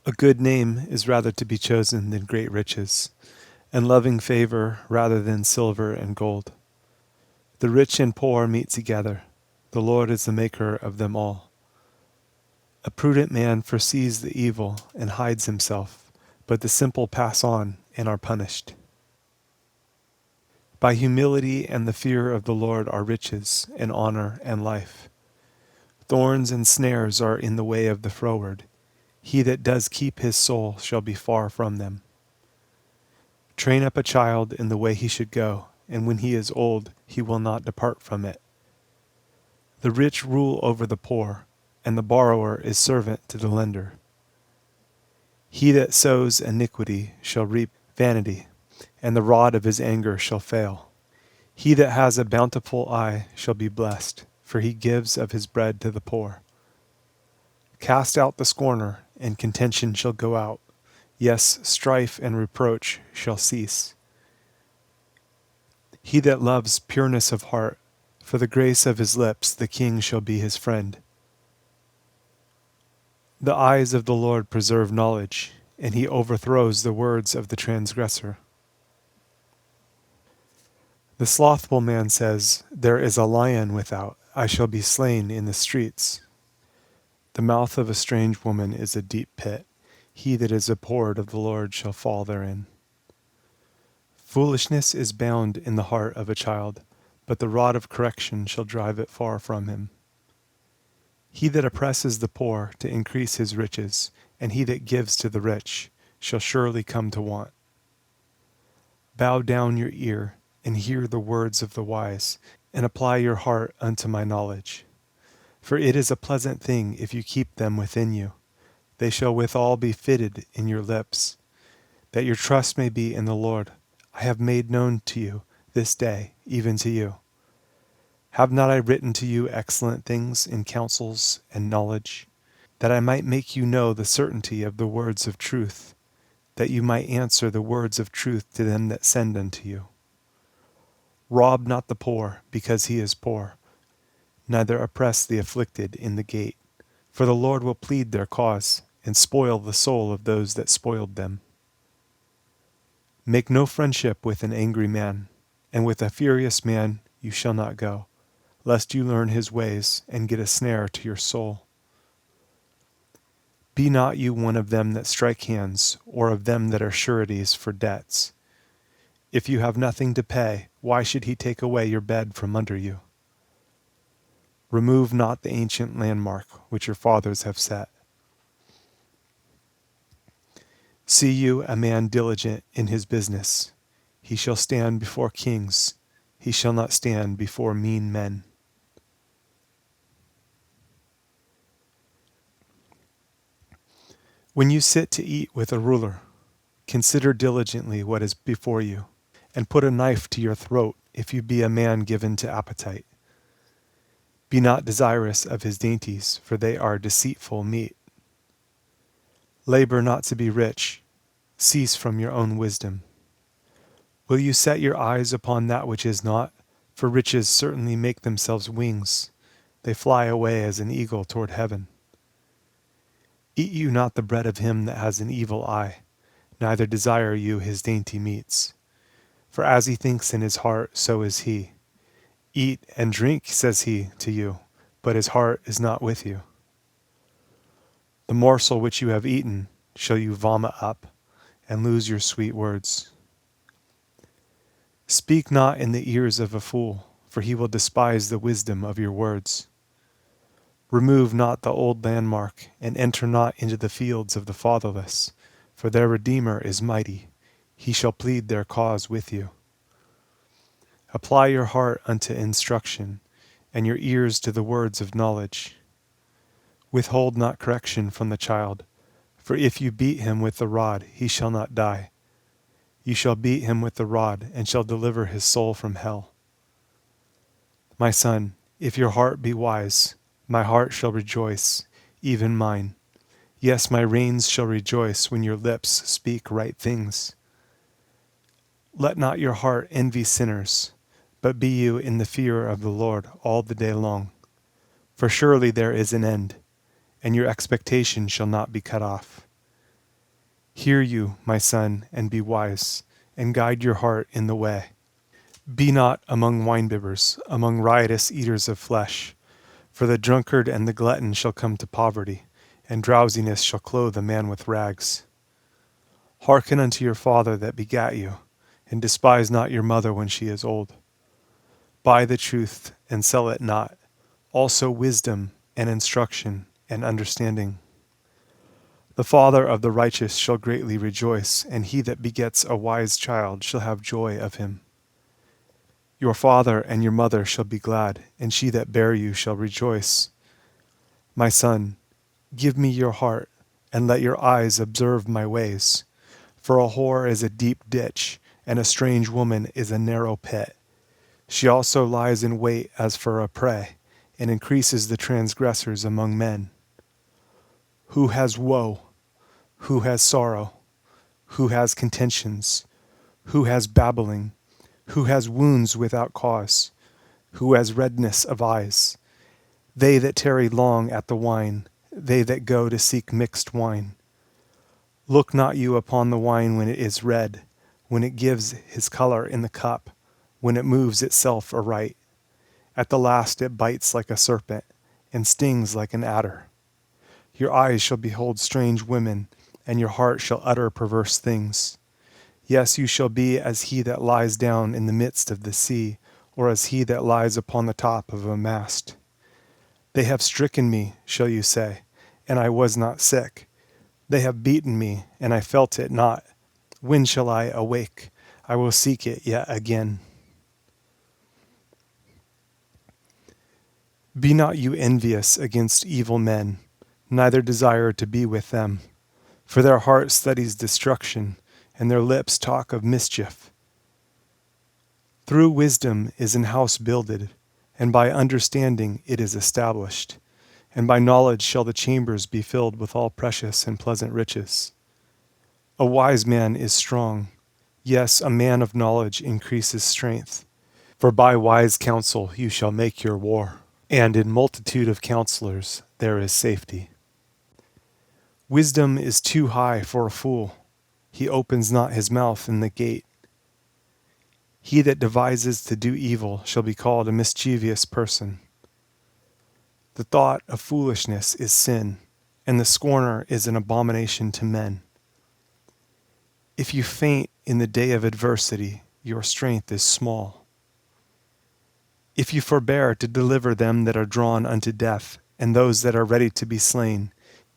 A good name is rather to be chosen than great riches, and loving favor rather than silver and gold. The rich and poor meet together. The Lord is the maker of them all. A prudent man foresees the evil and hides himself, but the simple pass on and are punished. By humility and the fear of the Lord are riches and honor and life. Thorns and snares are in the way of the froward. He that does keep his soul shall be far from them. Train up a child in the way he should go, and when he is old, he will not depart from it. The rich rule over the poor, and the borrower is servant to the lender. He that sows iniquity shall reap vanity, and the rod of his anger shall fail. He that has a bountiful eye shall be blessed, for he gives of his bread to the poor. Cast out the scorner, and contention shall go out. Yes, strife and reproach shall cease. He that loves pureness of heart, for the grace of his lips the king shall be his friend. The eyes of the Lord preserve knowledge, and he overthrows the words of the transgressor. The slothful man says, "There is a lion without, I shall be slain in the streets." The mouth of a strange woman is a deep pit. He that is abhorred of the Lord shall fall therein. Foolishness is bound in the heart of a child, but the rod of correction shall drive it far from him. He that oppresses the poor to increase his riches, and he that gives to the rich, shall surely come to want. Bow down your ear, and hear the words of the wise, and apply your heart unto my knowledge. For it is a pleasant thing if you keep them within you. They shall withal be fitted in your lips, that your trust may be in the Lord. I have made known to you this day, even to you. Have not I written to you excellent things in counsels and knowledge, that I might make you know the certainty of the words of truth, that you might answer the words of truth to them that send unto you? Rob not the poor, because he is poor, neither oppress the afflicted in the gate, for the Lord will plead their cause, and spoil the soul of those that spoiled them. Make no friendship with an angry man, and with a furious man you shall not go, lest you learn his ways, and get a snare to your soul. Be not you one of them that strike hands, or of them that are sureties for debts. If you have nothing to pay, why should he take away your bed from under you? Remove not the ancient landmark which your fathers have set. See you a man diligent in his business. He shall stand before kings. He shall not stand before mean men. When you sit to eat with a ruler, consider diligently what is before you, and put a knife to your throat if you be a man given to appetite. Be not desirous of his dainties, for they are deceitful meat. Labor not to be rich. Cease from your own wisdom. Will you set your eyes upon that which is not? For riches certainly make themselves wings. They fly away as an eagle toward heaven. Eat you not the bread of him that has an evil eye, neither desire you his dainty meats. For as he thinks in his heart, so is he. Eat and drink, says he to you, but his heart is not with you. The morsel which you have eaten shall you vomit up, and lose your sweet words. Speak not in the ears of a fool, for he will despise the wisdom of your words. Remove not the old landmark, and enter not into the fields of the fatherless, for their Redeemer is mighty. He shall plead their cause with you. Apply your heart unto instruction, and your ears to the words of knowledge. Withhold not correction from the child, for if you beat him with the rod, he shall not die. You shall beat him with the rod, and shall deliver his soul from hell. My son, if your heart be wise, my heart shall rejoice, even mine. Yes, my reins shall rejoice when your lips speak right things. Let not your heart envy sinners, but be you in the fear of the Lord all the day long. For surely there is an end, and your expectation shall not be cut off. Hear you, my son, and be wise, and guide your heart in the way. Be not among winebibbers, among riotous eaters of flesh, for the drunkard and the glutton shall come to poverty, and drowsiness shall clothe a man with rags. Hearken unto your father that begat you, and despise not your mother when she is old. Buy the truth, and sell it not, also wisdom, and instruction, and understanding. The father of the righteous shall greatly rejoice, and he that begets a wise child shall have joy of him. Your father and your mother shall be glad, and she that bare you shall rejoice. My son, give me your heart, and let your eyes observe my ways. For a whore is a deep ditch, and a strange woman is a narrow pit. She also lies in wait as for a prey, and increases the transgressors among men. Who has woe? Who has sorrow? Who has contentions? Who has babbling? Who has wounds without cause? Who has redness of eyes? They that tarry long at the wine, they that go to seek mixed wine. Look not you upon the wine when it is red, when it gives his color in the cup, when it moves itself aright. At the last it bites like a serpent, and stings like an adder. Your eyes shall behold strange women, and your heart shall utter perverse things. Yes, you shall be as he that lies down in the midst of the sea, or as he that lies upon the top of a mast. They have stricken me, shall you say, and I was not sick. They have beaten me, and I felt it not. When shall I awake? I will seek it yet again. Be not you envious against evil men, neither desire to be with them. For their heart studies destruction, and their lips talk of mischief. Through wisdom is an house builded, and by understanding it is established, and by knowledge shall the chambers be filled with all precious and pleasant riches. A wise man is strong, yes, a man of knowledge increases strength. For by wise counsel you shall make your war, and in multitude of counselors there is safety. Wisdom is too high for a fool. He opens not his mouth in the gate. He that devises to do evil shall be called a mischievous person. The thought of foolishness is sin, and the scorner is an abomination to men. If you faint in the day of adversity, your strength is small. If you forbear to deliver them that are drawn unto death, and those that are ready to be slain,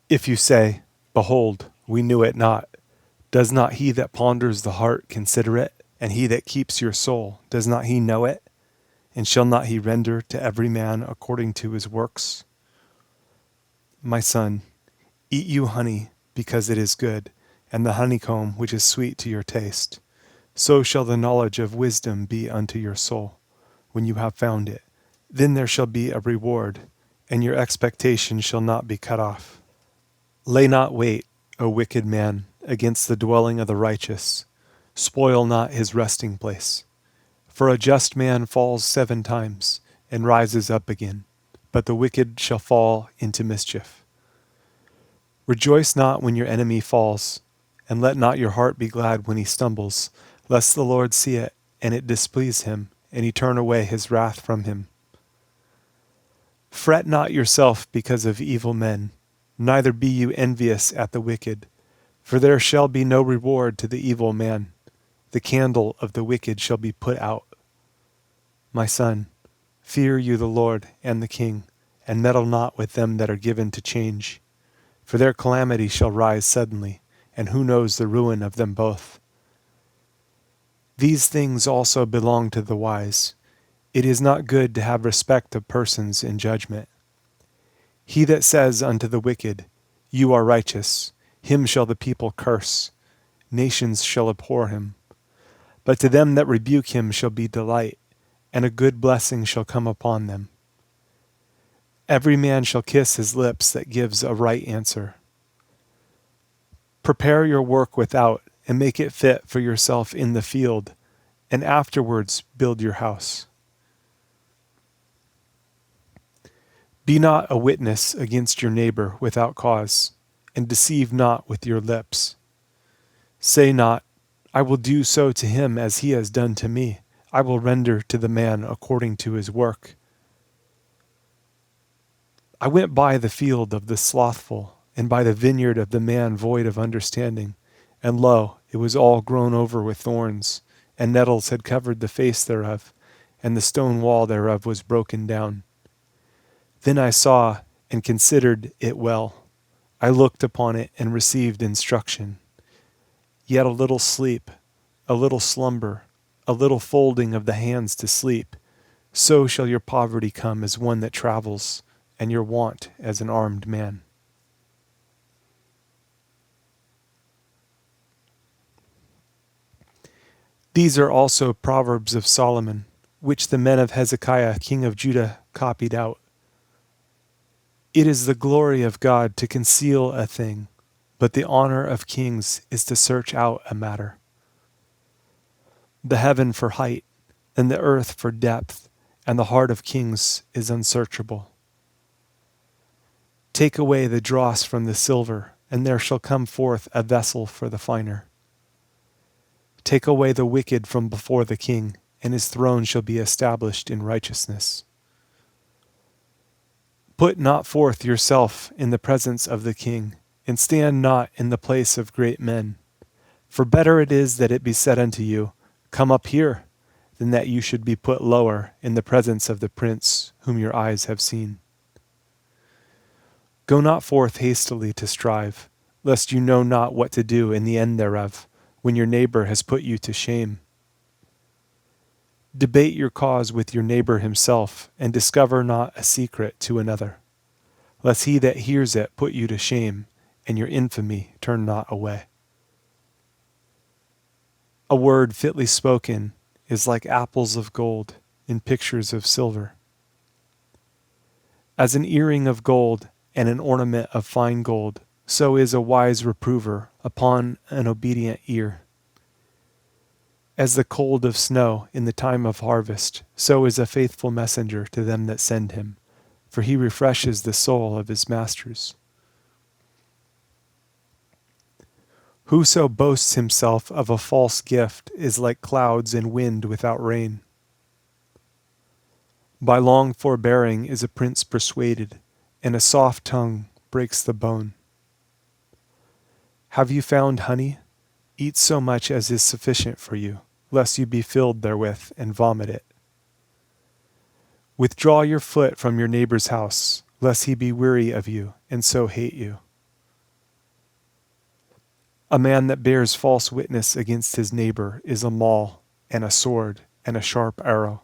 if you say, Behold, we knew it not, does not he that ponders the heart consider it? And he that keeps your soul, does not he know it? And shall not he render to every man according to his works? My son, eat you honey, because it is good, and the honeycomb which is sweet to your taste. So shall the knowledge of wisdom be unto your soul, when you have found it. Then there shall be a reward, and your expectation shall not be cut off. Lay not wait, O wicked man, against the dwelling of the righteous. Spoil not his resting place. For a just man falls 7 times, and rises up again, but the wicked shall fall into mischief. Rejoice not when your enemy falls, and let not your heart be glad when he stumbles, lest the Lord see it, and it displease him, and he turn away his wrath from him. Fret not yourself because of evil men, neither be you envious at the wicked, for there shall be no reward to the evil man. The candle of the wicked shall be put out. My son, fear you the Lord and the king, and meddle not with them that are given to change. For their calamity shall rise suddenly, and who knows the ruin of them both? These things also belong to the wise. It is not good to have respect of persons in judgment. He that says unto the wicked, You are righteous, him shall the people curse. Nations shall abhor him. But to them that rebuke him shall be delight, and a good blessing shall come upon them. Every man shall kiss his lips that gives a right answer. Prepare your work without, and make it fit for yourself in the field, and afterwards build your house. Be not a witness against your neighbor without cause, and deceive not with your lips. Say not, I will do so to him as he has done to me. I will render to the man according to his work. I went by the field of the slothful, and by the vineyard of the man void of understanding. And lo, it was all grown over with thorns, and nettles had covered the face thereof, and the stone wall thereof was broken down. Then I saw and considered it well. I looked upon it and received instruction. Yet a little sleep, a little slumber, a little folding of the hands to sleep, so shall your poverty come as one that travels, and your want as an armed man. These are also Proverbs of Solomon, which the men of Hezekiah king of Judah copied out. It is the glory of God to conceal a thing, but the honor of kings is to search out a matter. The heaven for height, and the earth for depth, and the heart of kings is unsearchable. Take away the dross from the silver, and there shall come forth a vessel for the finer. Take away the wicked from before the king, and his throne shall be established in righteousness. Put not forth yourself in the presence of the king, and stand not in the place of great men. For better it is that it be said unto you, Come up here, than that you should be put lower in the presence of the prince whom your eyes have seen. Go not forth hastily to strive, lest you know not what to do in the end thereof, when your neighbor has put you to shame. Debate your cause with your neighbor himself, and discover not a secret to another, lest he that hears it put you to shame, and your infamy turn not away. A word fitly spoken is like apples of gold in pictures of silver. As an earring of gold and an ornament of fine gold, so is a wise reprover upon an obedient ear. As the cold of snow in the time of harvest, so is a faithful messenger to them that send him, for he refreshes the soul of his masters. Whoso boasts himself of a false gift is like clouds and wind without rain. By long forbearing is a prince persuaded, and a soft tongue breaks the bone. Have you found honey? Eat so much as is sufficient for you, lest you be filled therewith and vomit it. Withdraw your foot from your neighbor's house, lest he be weary of you, and so hate you. A man that bears false witness against his neighbor is a maul, and a sword, and a sharp arrow.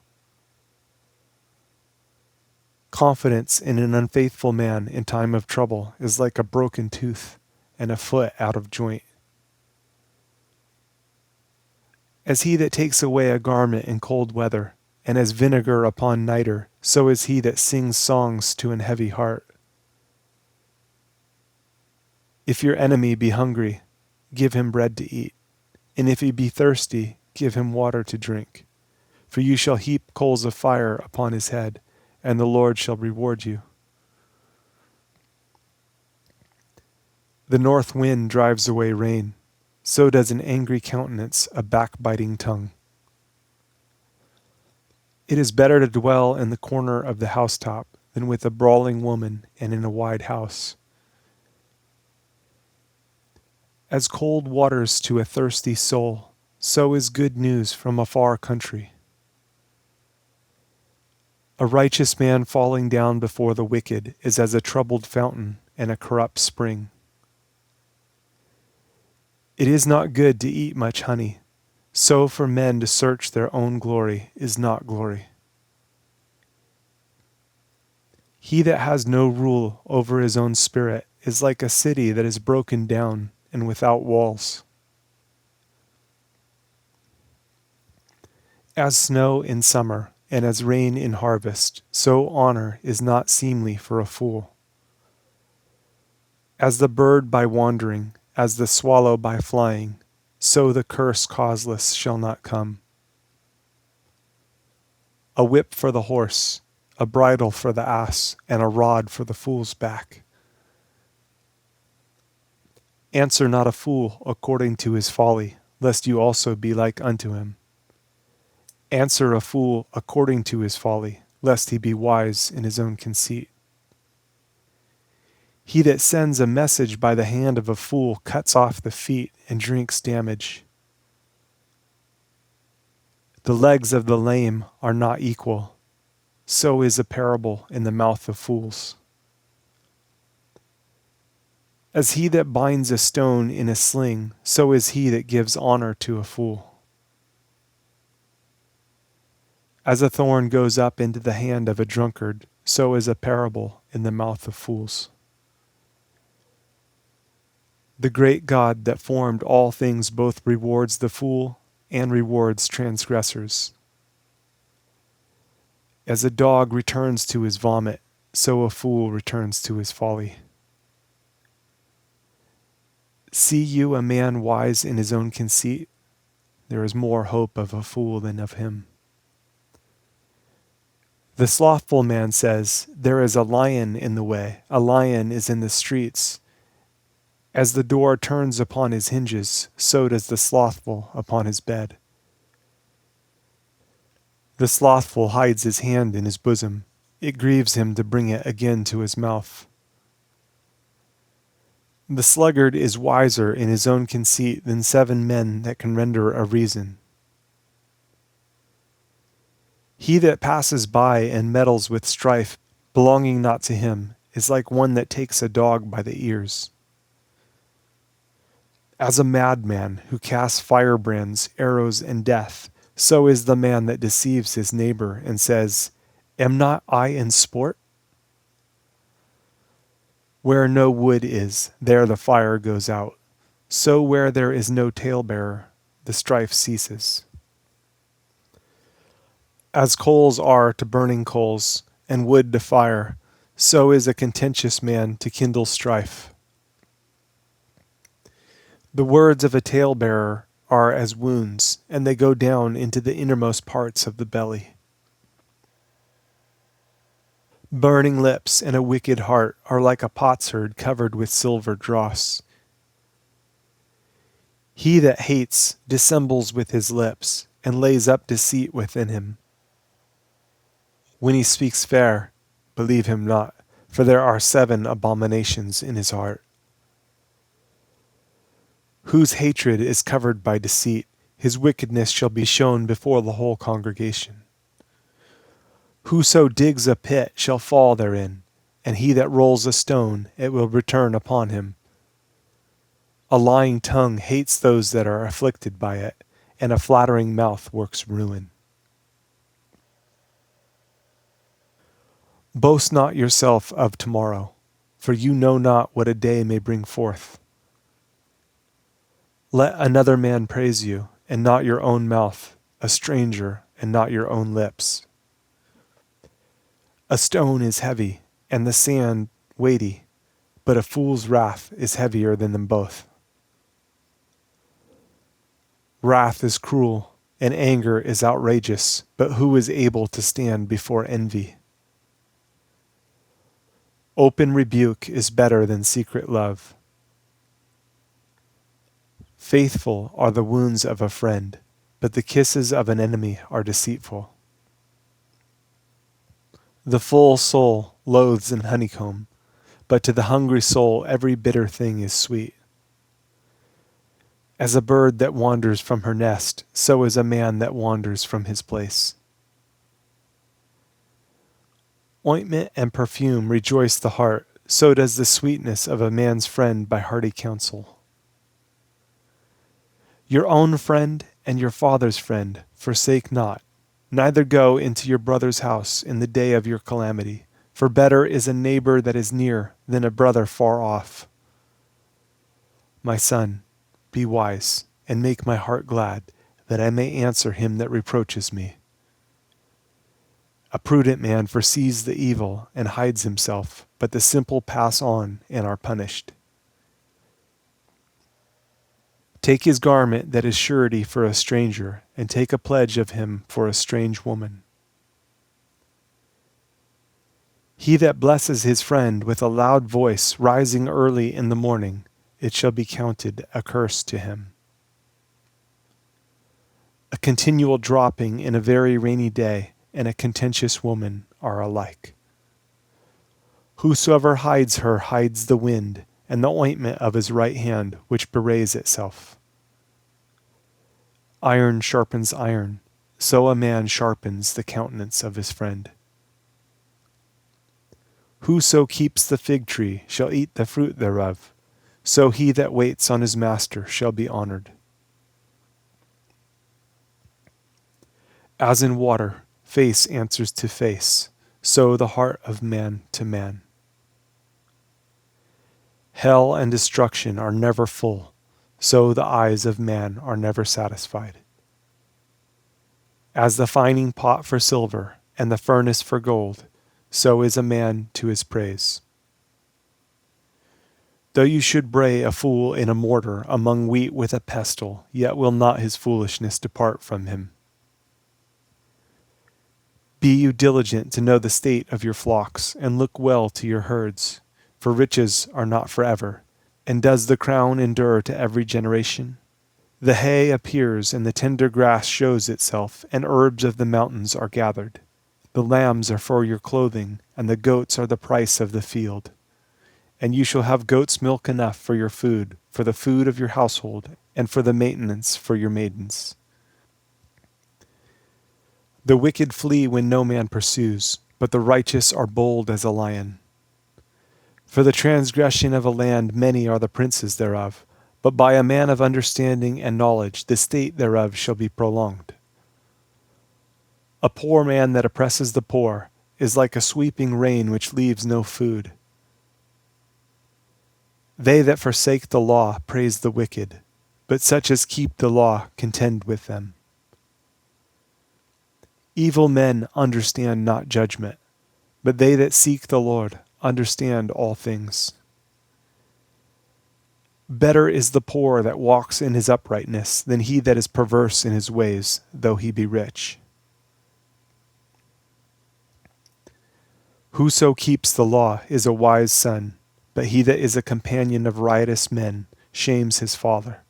Confidence in an unfaithful man in time of trouble is like a broken tooth, and a foot out of joint. As he that takes away a garment in cold weather, and as vinegar upon nitre, so is he that sings songs to an heavy heart. If your enemy be hungry, give him bread to eat, and if he be thirsty, give him water to drink. For you shall heap coals of fire upon his head, and the Lord shall reward you. The north wind drives away rain, so does an angry countenance a backbiting tongue. It is better to dwell in the corner of the housetop than with a brawling woman and in a wide house. As cold waters to a thirsty soul, so is good news from a far country. A righteous man falling down before the wicked is as a troubled fountain and a corrupt spring. It is not good to eat much honey, so for men to search their own glory is not glory. He that has no rule over his own spirit is like a city that is broken down and without walls. As snow in summer and as rain in harvest, so honor is not seemly for a fool. As the bird by wandering, as the swallow by flying, so the curse causeless shall not come. A whip for the horse, a bridle for the ass, and a rod for the fool's back. Answer not a fool according to his folly, lest you also be like unto him. Answer a fool according to his folly, lest he be wise in his own conceit. He that sends a message by the hand of a fool cuts off the feet and drinks damage. The legs of the lame are not equal, so is a parable in the mouth of fools. As he that binds a stone in a sling, so is he that gives honor to a fool. As a thorn goes up into the hand of a drunkard, so is a parable in the mouth of fools. The great God that formed all things both rewards the fool and rewards transgressors. As a dog returns to his vomit, so a fool returns to his folly. See you a man wise in his own conceit? There is more hope of a fool than of him. The slothful man says, there is a lion in the way, a lion is in the streets. As the door turns upon his hinges, so does the slothful upon his bed. The slothful hides his hand in his bosom. It grieves him to bring it again to his mouth. The sluggard is wiser in his own conceit than 7 men that can render a reason. He that passes by and meddles with strife, belonging not to him, is like one that takes a dog by the ears. As a madman who casts firebrands, arrows, and death, so is the man that deceives his neighbor and says, am not I in sport? Where no wood is, there the fire goes out. So where there is no talebearer, the strife ceases. As coals are to burning coals, and wood to fire, so is a contentious man to kindle strife. The words of a talebearer are as wounds, and they go down into the innermost parts of the belly. Burning lips and a wicked heart are like a potsherd covered with silver dross. He that hates dissembles with his lips, and lays up deceit within him. When he speaks fair, believe him not, for there are 7 abominations in his heart. Whose hatred is covered by deceit, his wickedness shall be shown before the whole congregation. Whoso digs a pit shall fall therein, and he that rolls a stone, it will return upon him. A lying tongue hates those that are afflicted by it, and a flattering mouth works ruin. Boast not yourself of tomorrow, for you know not what a day may bring forth. Let another man praise you, and not your own mouth, a stranger, and not your own lips. A stone is heavy, and the sand weighty, but a fool's wrath is heavier than them both. Wrath is cruel, and anger is outrageous, but who is able to stand before envy? Open rebuke is better than secret love. Faithful are the wounds of a friend, but the kisses of an enemy are deceitful. The full soul loathes an honeycomb, but to the hungry soul every bitter thing is sweet. As a bird that wanders from her nest, so is a man that wanders from his place. Ointment and perfume rejoice the heart, so does the sweetness of a man's friend by hearty counsel. Your own friend and your father's friend forsake not, neither go into your brother's house in the day of your calamity, for better is a neighbor that is near than a brother far off. My son, be wise, and make my heart glad, that I may answer him that reproaches me. A prudent man foresees the evil and hides himself, but the simple pass on and are punished. Take his garment that is surety for a stranger, and take a pledge of him for a strange woman. He that blesses his friend with a loud voice rising early in the morning, it shall be counted a curse to him. A continual dropping in a very rainy day and a contentious woman are alike. Whosoever hides her hides the wind, and the ointment of his right hand which betrays itself. Iron sharpens iron, so a man sharpens the countenance of his friend. Whoso keeps the fig tree shall eat the fruit thereof, so he that waits on his master shall be honored. As in water, face answers to face, so the heart of man to man. Hell and destruction are never full, so the eyes of man are never satisfied. As the fining pot for silver and the furnace for gold, so is a man to his praise. Though you should bray a fool in a mortar among wheat with a pestle, yet will not his foolishness depart from him. Be you diligent to know the state of your flocks, and look well to your herds, for riches are not forever, and does the crown endure to every generation? The hay appears, and the tender grass shows itself, and herbs of the mountains are gathered. The lambs are for your clothing, and the goats are the price of the field. And you shall have goat's milk enough for your food, for the food of your household, and for the maintenance for your maidens. The wicked flee when no man pursues, but the righteous are bold as a lion. For the transgression of a land many are the princes thereof, but by a man of understanding and knowledge the state thereof shall be prolonged. A poor man that oppresses the poor is like a sweeping rain which leaves no food. They that forsake the law praise the wicked, but such as keep the law contend with them. Evil men understand not judgment, but they that seek the Lord understand all things. Better is the poor that walks in his uprightness than he that is perverse in his ways, though he be rich. Whoso keeps the law is a wise son, but he that is a companion of riotous men shames his father.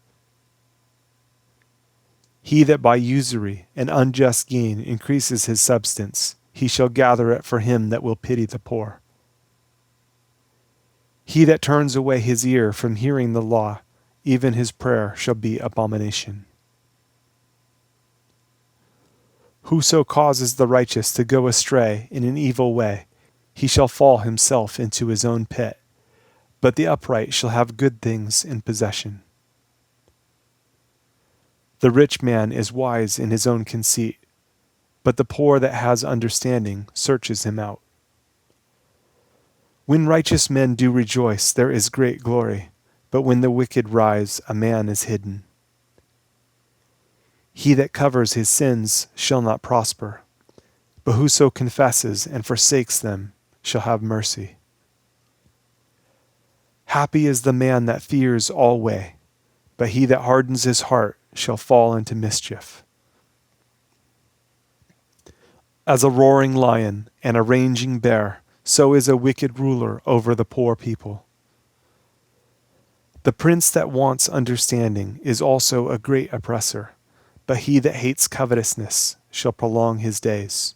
He that by usury and unjust gain increases his substance, he shall gather it for him that will pity the poor. He that turns away his ear from hearing the law, even his prayer shall be abomination. Whoso causes the righteous to go astray in an evil way, he shall fall himself into his own pit, but the upright shall have good things in possession. The rich man is wise in his own conceit, but the poor that has understanding searches him out. When righteous men do rejoice, there is great glory, but when the wicked rise, a man is hidden. He that covers his sins shall not prosper, but whoso confesses and forsakes them shall have mercy. Happy is the man that fears alway, but he that hardens his heart shall fall into mischief. As a roaring lion and a raging bear, so is a wicked ruler over the poor people. The prince that wants understanding is also a great oppressor, but he that hates covetousness shall prolong his days.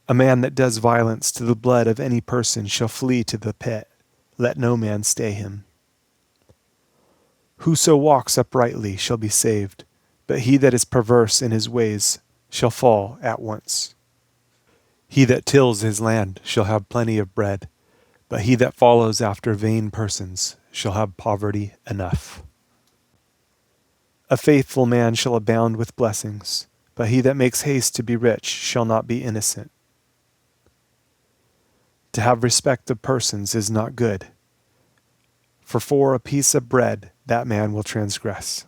A man that does violence to the blood of any person shall flee to the pit. Let no man stay him. Whoso walks uprightly shall be saved, but he that is perverse in his ways shall fall at once. He that tills his land shall have plenty of bread, but he that follows after vain persons shall have poverty enough. A faithful man shall abound with blessings, but he that makes haste to be rich shall not be innocent. To have respect of persons is not good, for a piece of bread that man will transgress.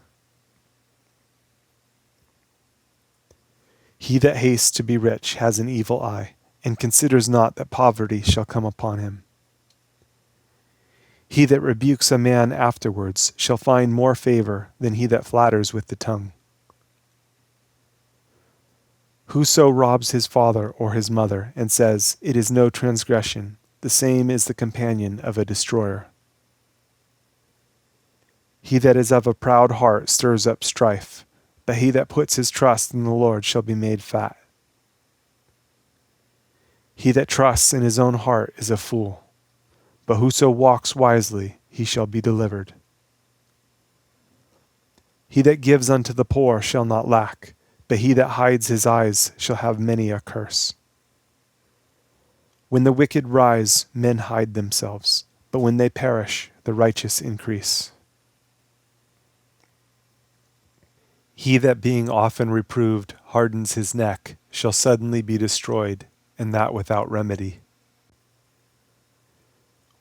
He that hastes to be rich has an evil eye, and considers not that poverty shall come upon him. He that rebukes a man afterwards shall find more favor than he that flatters with the tongue. Whoso robs his father or his mother, and says, "It is no transgression," the same is the companion of a destroyer. He that is of a proud heart stirs up strife, but he that puts his trust in the Lord shall be made fat. He that trusts in his own heart is a fool, but whoso walks wisely, he shall be delivered. He that gives unto the poor shall not lack, but he that hides his eyes shall have many a curse. When the wicked rise, men hide themselves, but when they perish, the righteous increase. He that being often reproved hardens his neck shall suddenly be destroyed, and that without remedy.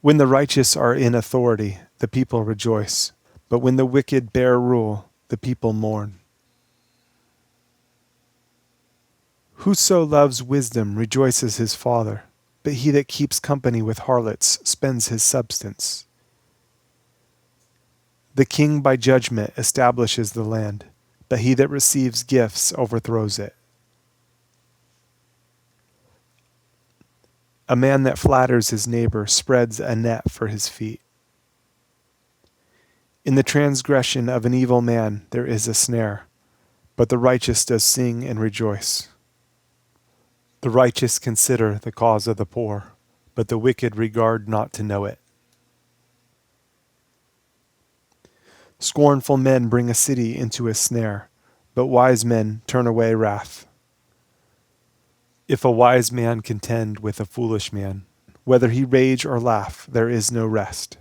When the righteous are in authority, the people rejoice, but when the wicked bear rule, the people mourn. Whoso loves wisdom rejoices his father, but he that keeps company with harlots spends his substance. The king by judgment establishes the land, but he that receives gifts overthrows it. A man that flatters his neighbor spreads a net for his feet. In the transgression of an evil man there is a snare, but the righteous does sing and rejoice. The righteous consider the cause of the poor, but the wicked regard not to know it. Scornful men bring a city into a snare, but wise men turn away wrath. If a wise man contend with a foolish man, whether he rage or laugh, there is no rest.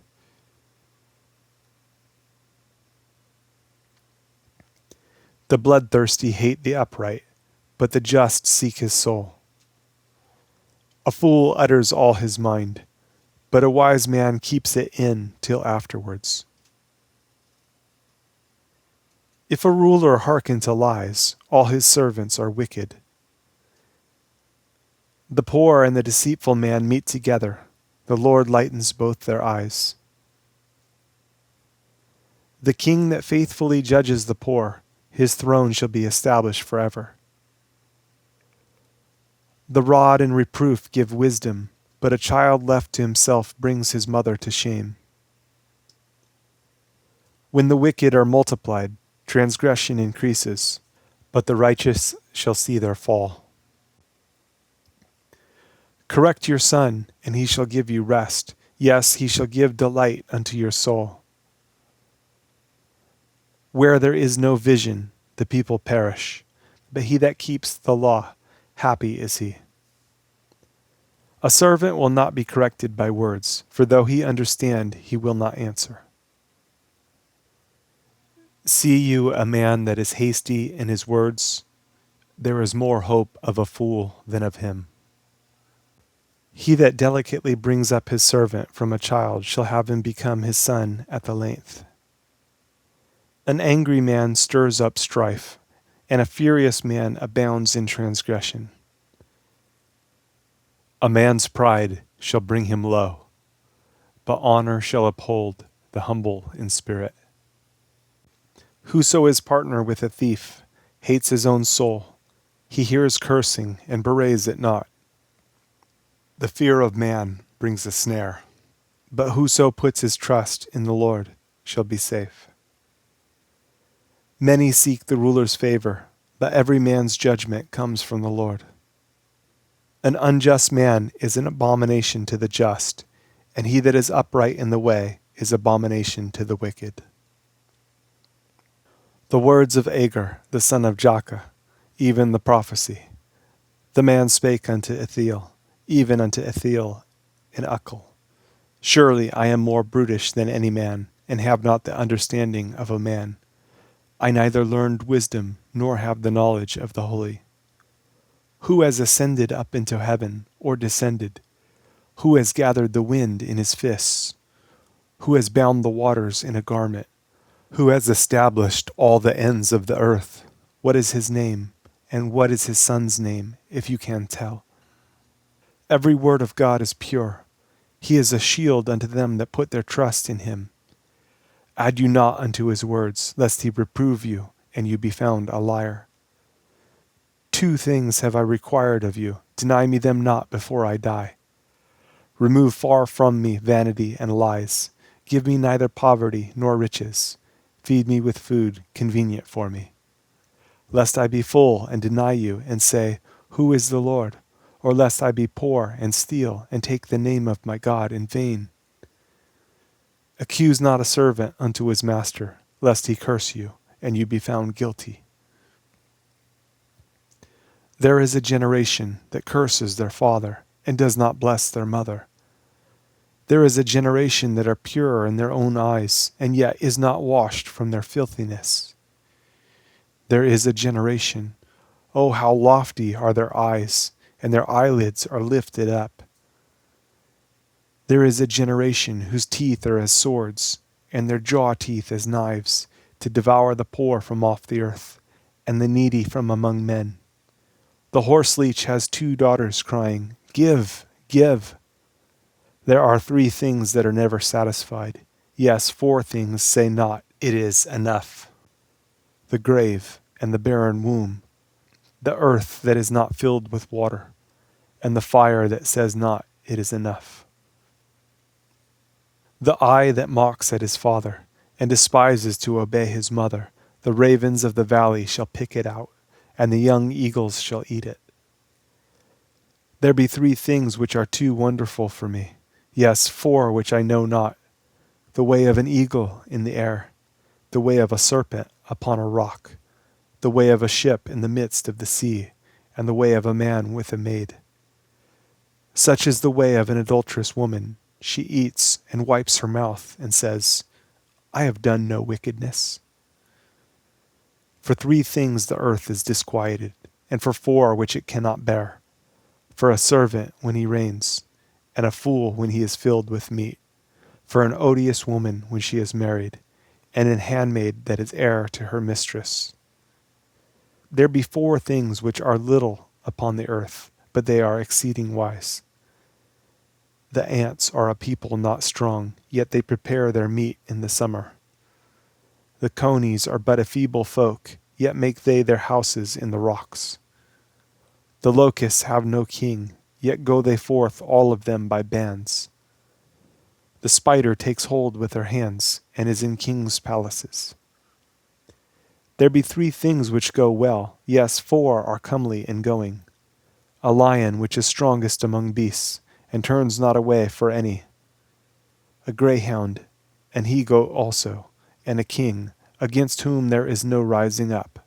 The bloodthirsty hate the upright, but the just seek his soul. A fool utters all his mind, but a wise man keeps it in till afterwards. If a ruler hearken to lies, all his servants are wicked. The poor and the deceitful man meet together. The Lord lightens both their eyes. The king that faithfully judges the poor, his throne shall be established forever. The rod and reproof give wisdom, but a child left to himself brings his mother to shame. When the wicked are multiplied, transgression increases, but the righteous shall see their fall. Correct your son, and he shall give you rest. Yes, he shall give delight unto your soul. Where there is no vision, the people perish, but he that keeps the law, happy is he. A servant will not be corrected by words, for though he understand, he will not answer. See you a man that is hasty in his words? There is more hope of a fool than of him. He that delicately brings up his servant from a child shall have him become his son at the length. An angry man stirs up strife, and a furious man abounds in transgression. A man's pride shall bring him low, but honor shall uphold the humble in spirit. Whoso is partner with a thief hates his own soul. He hears cursing and bewrays it not. The fear of man brings a snare, but whoso puts his trust in the Lord shall be safe. Many seek the ruler's favor, but every man's judgment comes from the Lord. An unjust man is an abomination to the just, and he that is upright in the way is abomination to the wicked. The words of Agar, the son of Jakeh, even the prophecy. The man spake unto Ithiel, even unto Ithiel in Ucal. Surely I am more brutish than any man, and have not the understanding of a man. I neither learned wisdom, nor have the knowledge of the holy. Who has ascended up into heaven, or descended? Who has gathered the wind in his fists? Who has bound the waters in a garment? Who has established all the ends of the earth? What is his name, and what is his son's name, if you can tell? Every word of God is pure. He is a shield unto them that put their trust in him. Add you not unto his words, lest he reprove you, and you be found a liar. 2 things have I required of you. Deny me them not before I die. Remove far from me vanity and lies. Give me neither poverty nor riches. Feed me with food convenient for me. Lest I be full and deny you and say, Who is the Lord? Or lest I be poor and steal and take the name of my God in vain. Accuse not a servant unto his master, lest he curse you, and you be found guilty. There is a generation that curses their father, and does not bless their mother. There is a generation that are pure in their own eyes, and yet is not washed from their filthiness. There is a generation, oh, how lofty are their eyes, and their eyelids are lifted up. There is a generation whose teeth are as swords, and their jaw teeth as knives, to devour the poor from off the earth, and the needy from among men. The horse leech has 2 daughters crying, Give, give. There are 3 things that are never satisfied. Yes, 4 things say not, It is enough. The grave and the barren womb, the earth that is not filled with water, and the fire that says not, It is enough. The eye that mocks at his father, and despises to obey his mother, the ravens of the valley shall pick it out, and the young eagles shall eat it. There be 3 things which are too wonderful for me, yes, 4 which I know not, the way of an eagle in the air, the way of a serpent upon a rock, the way of a ship in the midst of the sea, and the way of a man with a maid. Such is the way of an adulterous woman. She eats and wipes her mouth and says, I have done no wickedness. For 3 things the earth is disquieted, and for 4 which it cannot bear. For a servant when he reigns, and a fool when he is filled with meat. For an odious woman when she is married, and an handmaid that is heir to her mistress. There be 4 things which are little upon the earth, but they are exceeding wise. The ants are a people not strong, yet they prepare their meat in the summer. The conies are but a feeble folk, yet make they their houses in the rocks. The locusts have no king, yet go they forth all of them by bands. The spider takes hold with her hands, and is in kings' palaces. There be 3 things which go well, yes, 4 are comely in going. A lion which is strongest among beasts, and turns not away for any. A greyhound, and he go also, and a king, against whom there is no rising up.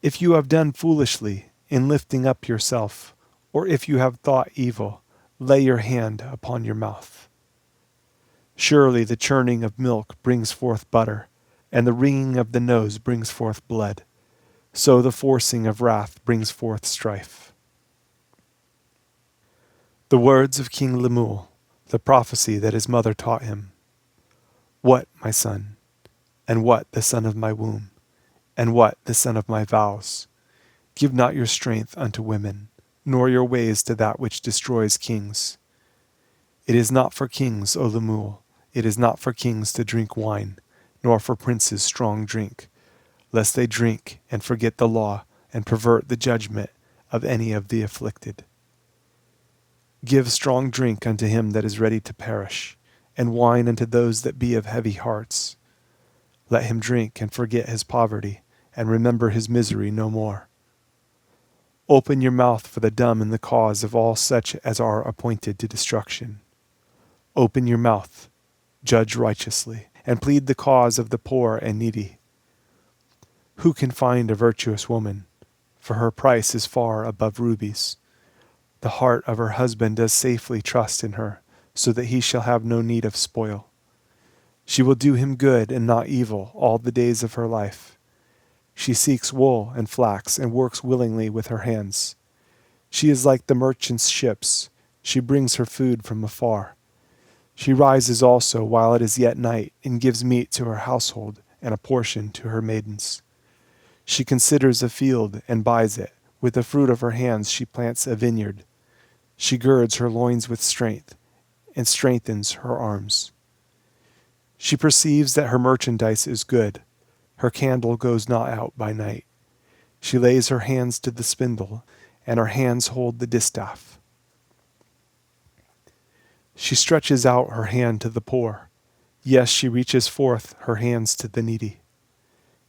If you have done foolishly in lifting up yourself, or if you have thought evil, lay your hand upon your mouth. Surely the churning of milk brings forth butter, and the wringing of the nose brings forth blood. So the forcing of wrath brings forth strife. The words of King Lemuel, the prophecy that his mother taught him. What, my son, and what the son of my womb, and what the son of my vows? Give not your strength unto women, nor your ways to that which destroys kings. It is not for kings, O Lemuel, it is not for kings to drink wine, nor for princes strong drink, lest they drink and forget the law and pervert the judgment of any of the afflicted. Give strong drink unto him that is ready to perish, and wine unto those that be of heavy hearts. Let him drink and forget his poverty, and remember his misery no more. Open your mouth for the dumb in the cause of all such as are appointed to destruction. Open your mouth, judge righteously, and plead the cause of the poor and needy. Who can find a virtuous woman? For her price is far above rubies. The heart of her husband does safely trust in her, so that he shall have no need of spoil. She will do him good and not evil all the days of her life. She seeks wool and flax and works willingly with her hands. She is like the merchant's ships. She brings her food from afar. She rises also while it is yet night and gives meat to her household and a portion to her maidens. She considers a field and buys it. With the fruit of her hands she plants a vineyard. She girds her loins with strength and strengthens her arms. She perceives that her merchandise is good. Her candle goes not out by night. She lays her hands to the spindle, and her hands hold the distaff. She stretches out her hand to the poor. Yes, she reaches forth her hands to the needy.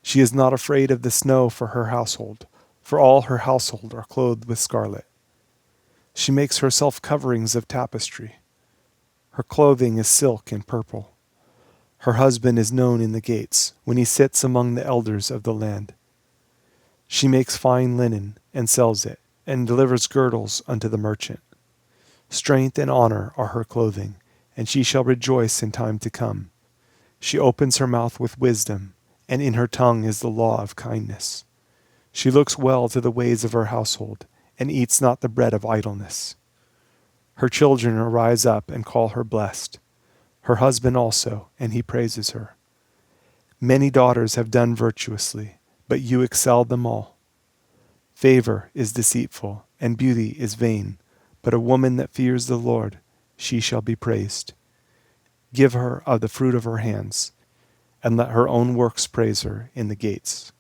She is not afraid of the snow for her household, for all her household are clothed with scarlet. She makes herself coverings of tapestry. Her clothing is silk and purple. Her husband is known in the gates, when he sits among the elders of the land. She makes fine linen and sells it, and delivers girdles unto the merchant. Strength and honor are her clothing, and she shall rejoice in time to come. She opens her mouth with wisdom, and in her tongue is the law of kindness. She looks well to the ways of her household, and eats not the bread of idleness. Her children arise up and call her blessed, her husband also, and he praises her. Many daughters have done virtuously, but you excel them all. Favor is deceitful, and beauty is vain, but a woman that fears the Lord, she shall be praised. Give her of the fruit of her hands, and let her own works praise her in the gates.